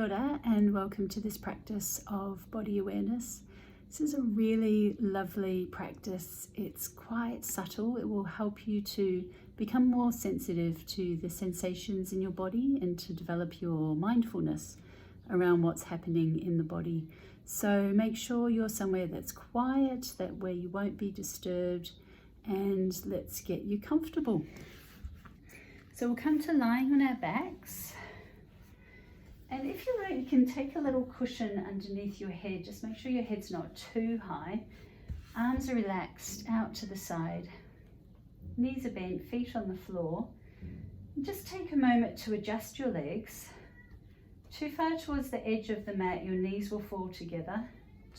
ora and welcome to this practice of body awareness. This is a really lovely practice. It's quite subtle. It will help you to become more sensitive to the sensations in your body and to develop your mindfulness around what's happening in the body. So make sure you're somewhere that's quiet, that where you won't be disturbed, and let's get you comfortable. So we'll come to lying on our backs. And if you like, you can take a little cushion underneath your head. Just make sure your head's not too high. Arms are relaxed out to the side. Knees are bent, feet on the floor. And just take a moment to adjust your legs. Too far towards the edge of the mat, your knees will fall together.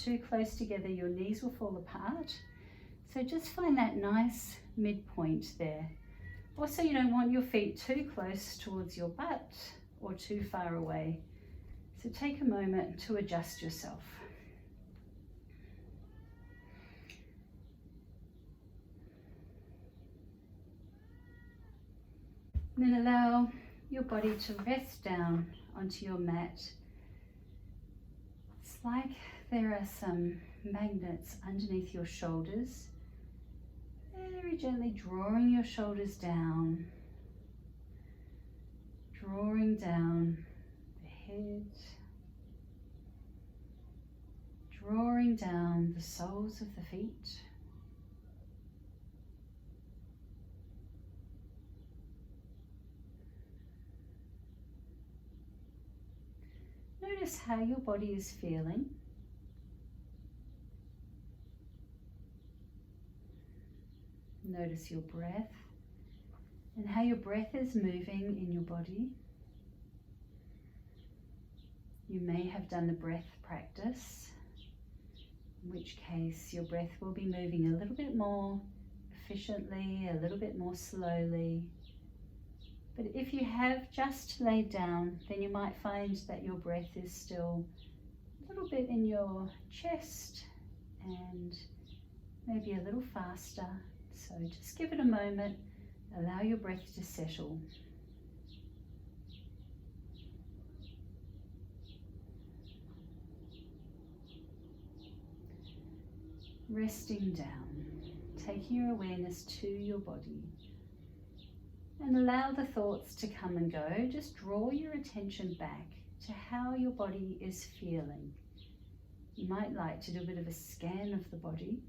Too close together, your knees will fall apart. So just find that nice midpoint there. Also, you don't want your feet too close towards your butt or too far away. So take a moment to adjust yourself. And then allow your body to rest down onto your mat. It's like there are some magnets underneath your shoulders. Very gently drawing your shoulders down. Drawing down the head, drawing down the soles of the feet, notice how your body is feeling. Notice your breath and how your breath is moving in your body. You may have done the breath practice, in which case your breath will be moving a little bit more efficiently, a little bit more slowly. But if you have just laid down, then you might find that your breath is still a little bit in your chest and maybe a little faster. So just give it a moment. Allow your breath to settle. Resting down, taking your awareness to your body. And allow the thoughts to come and go. Just draw your attention back to how your body is feeling. You might like to do a bit of a scan of the body.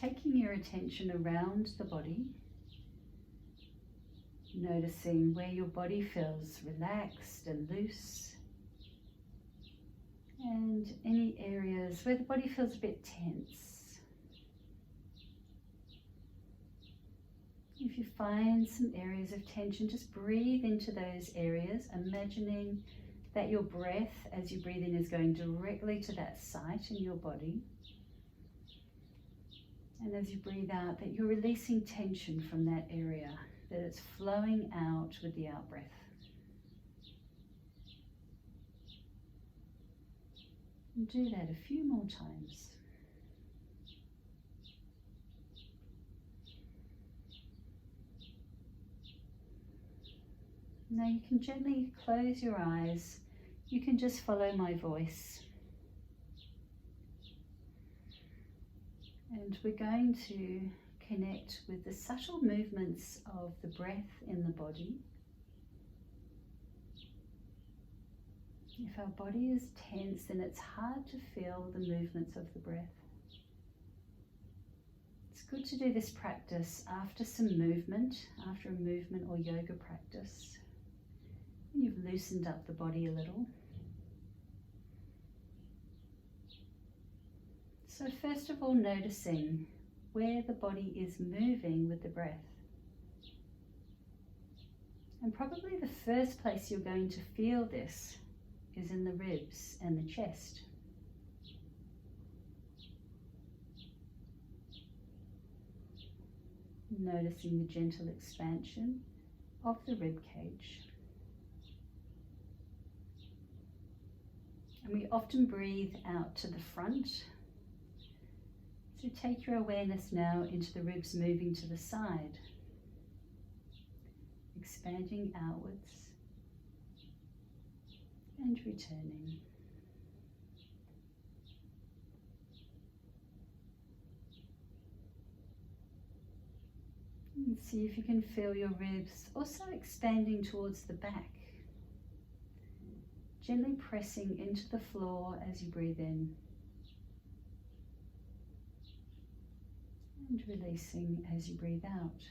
Taking your attention around the body, noticing where your body feels relaxed and loose, and any areas where the body feels a bit tense. If you find some areas of tension, just breathe into those areas, imagining that your breath, as you breathe in, is going directly to that site in your body. And as you breathe out, that you're releasing tension from that area, that it's flowing out with the out breath. And do that a few more times. Now you can gently close your eyes. You can just follow my voice. And we're going to connect with the subtle movements of the breath in the body. If our body is tense, then it's hard to feel the movements of the breath. It's good to do this practice after some movement, after a movement or yoga practice. You've loosened up the body a little. So first of all, noticing where the body is moving with the breath. And probably the first place you're going to feel this is in the ribs and the chest. Noticing the gentle expansion of the rib cage. And we often breathe out to the front. So take your awareness now into the ribs moving to the side, expanding outwards. and returning. And see if you can feel your ribs also expanding towards the back. Gently pressing into the floor as you breathe in. And releasing as you breathe out.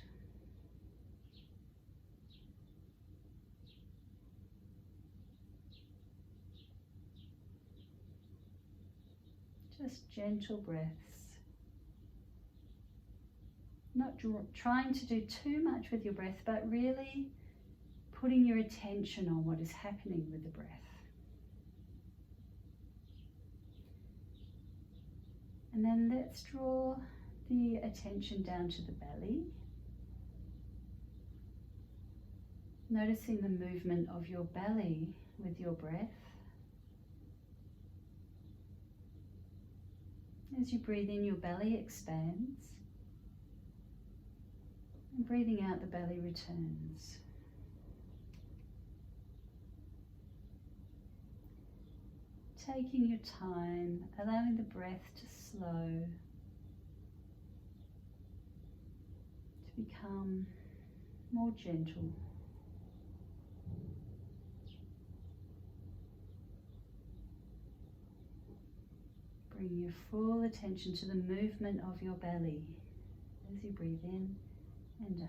Just gentle breaths. Not trying to do too much with your breath, but really putting your attention on what is happening with the breath. And then let's draw the attention down to the belly. Noticing the movement of your belly with your breath. As you breathe in, your belly expands. And breathing out, the belly returns. Taking your time, allowing the breath to slow, to become more gentle. Bring your full attention to the movement of your belly as you breathe in and out.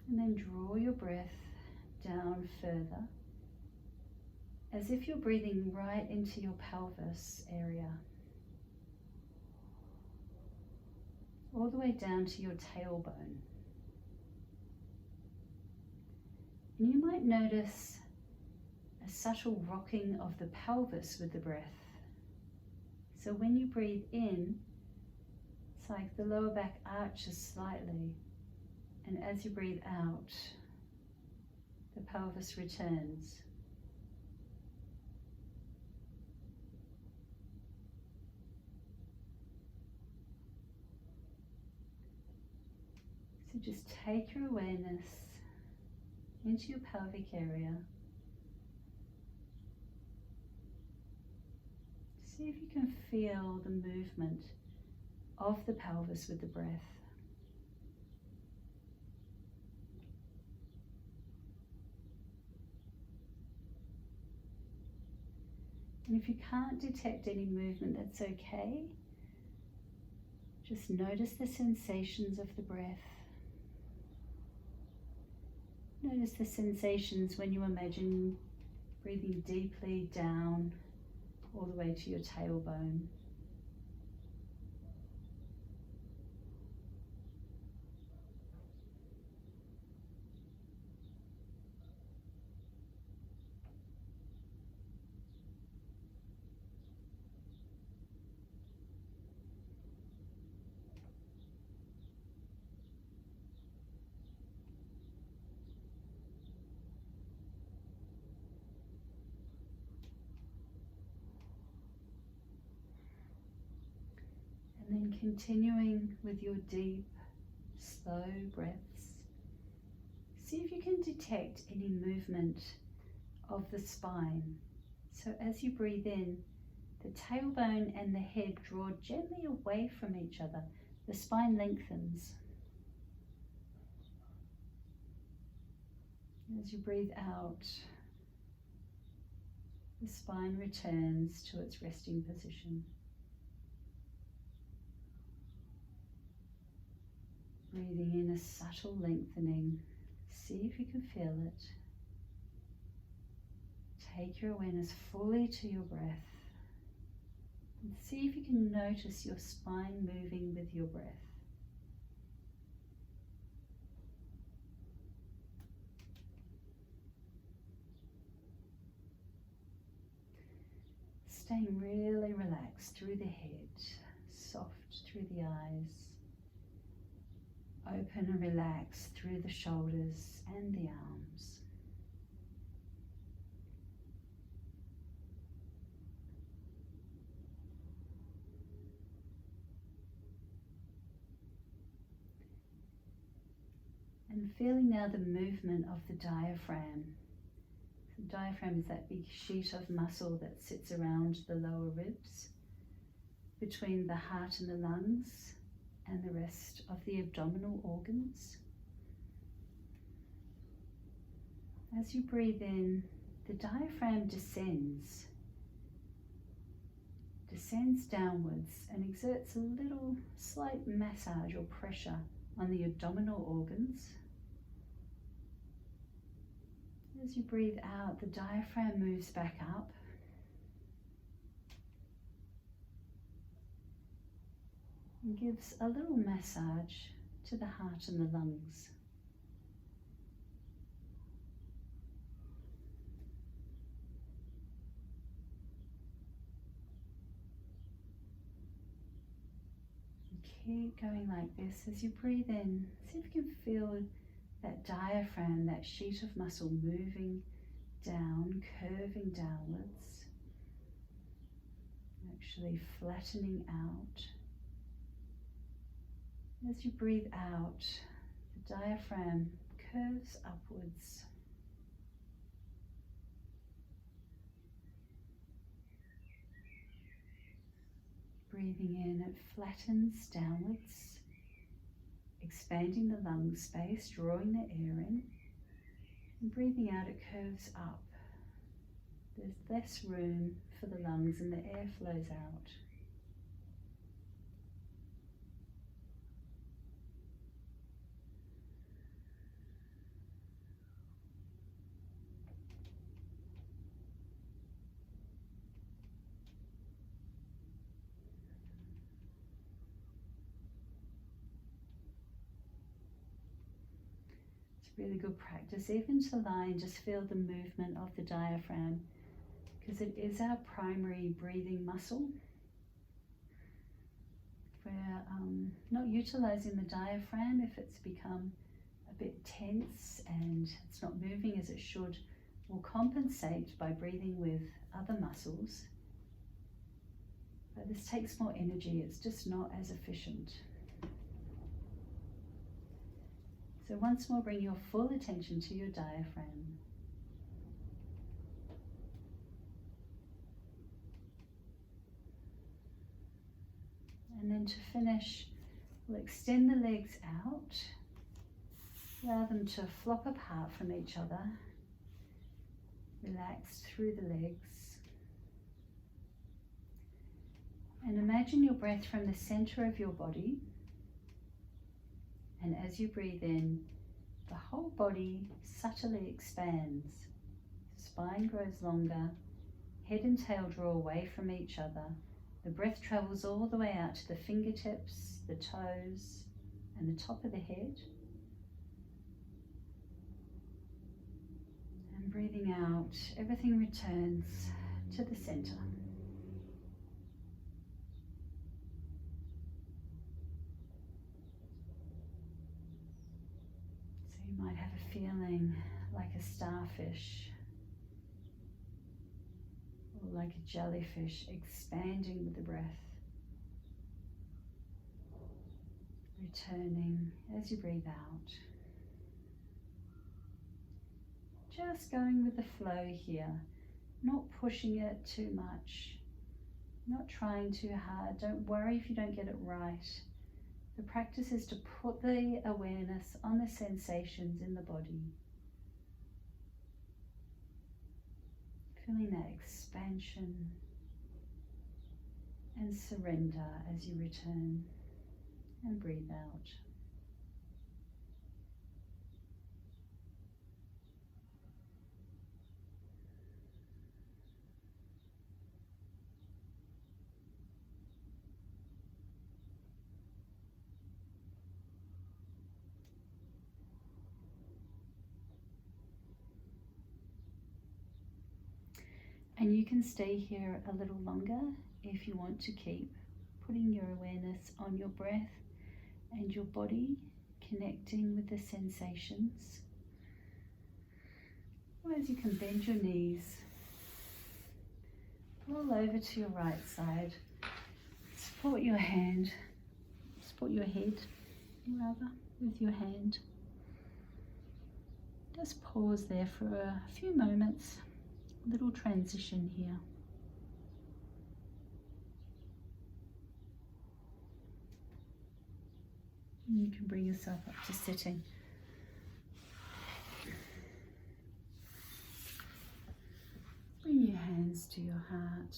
And then draw your breath down further, as if you're breathing right into your pelvis area, all the way down to your tailbone. And you might notice a subtle rocking of the pelvis with the breath. So when you breathe in, it's like the lower back arches slightly. And as you breathe out, the pelvis returns. So just take your awareness into your pelvic area. See if you can feel the movement of the pelvis with the breath. And if you can't detect any movement, that's okay. Just notice the sensations of the breath. Notice the sensations when you imagine breathing deeply down all the way to your tailbone. And then continuing with your deep, slow breaths, see if you can detect any movement of the spine. So as you breathe in, the tailbone and the head draw gently away from each other. The spine lengthens. As you breathe out, the spine returns to its resting position. Breathing in a subtle lengthening. See if you can feel it. Take your awareness fully to your breath. And see if you can notice your spine moving with your breath. Staying really relaxed through the head, soft through the eyes. Open and relax through the shoulders and the arms. And feeling now the movement of the diaphragm. The diaphragm is that big sheet of muscle that sits around the lower ribs, between the heart and the lungs, and the rest of the abdominal organs. As you breathe in, the diaphragm descends downwards and exerts a little slight massage or pressure on the abdominal organs. As you breathe out, the diaphragm moves back up. And gives a little massage to the heart and the lungs. Keep going like this. As you breathe in, see if you can feel that diaphragm, that sheet of muscle moving down, curving downwards, actually flattening out. As you breathe out, the diaphragm curves upwards. Breathing in, it flattens downwards, expanding the lung space, drawing the air in. And breathing out, it curves up. There's less room for the lungs and the air flows out. Really good practice, even to lie and just feel the movement of the diaphragm, because it is our primary breathing muscle. If we're not utilizing the diaphragm, if it's become a bit tense and it's not moving as it should, we'll compensate by breathing with other muscles. But this takes more energy, it's just not as efficient. So once more, bring your full attention to your diaphragm. And then to finish, we'll extend the legs out, allow them to flop apart from each other, relax through the legs. And imagine your breath from the center of your body. And as you breathe in, the whole body subtly expands. Spine grows longer, head and tail draw away from each other. The breath travels all the way out to the fingertips, the toes, and the top of the head. And breathing out, everything returns to the center. You might have a feeling like a starfish or like a jellyfish expanding with the breath, returning as you breathe out. Just going with the flow here, not pushing it too much, not trying too hard. Don't worry if you don't get it right. The practice is to put the awareness on the sensations in the body. Feeling that expansion and surrender as you return and breathe out. And you can stay here a little longer if you want to keep putting your awareness on your breath and your body, connecting with the sensations. Or as you can bend your knees, roll over to your right side, support your head rather with your hand. Just pause there for a few moments, a little transition here. And you can bring yourself up to sitting. Bring your hands to your heart.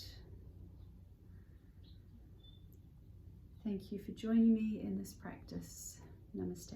Thank you for joining me in this practice. Namaste.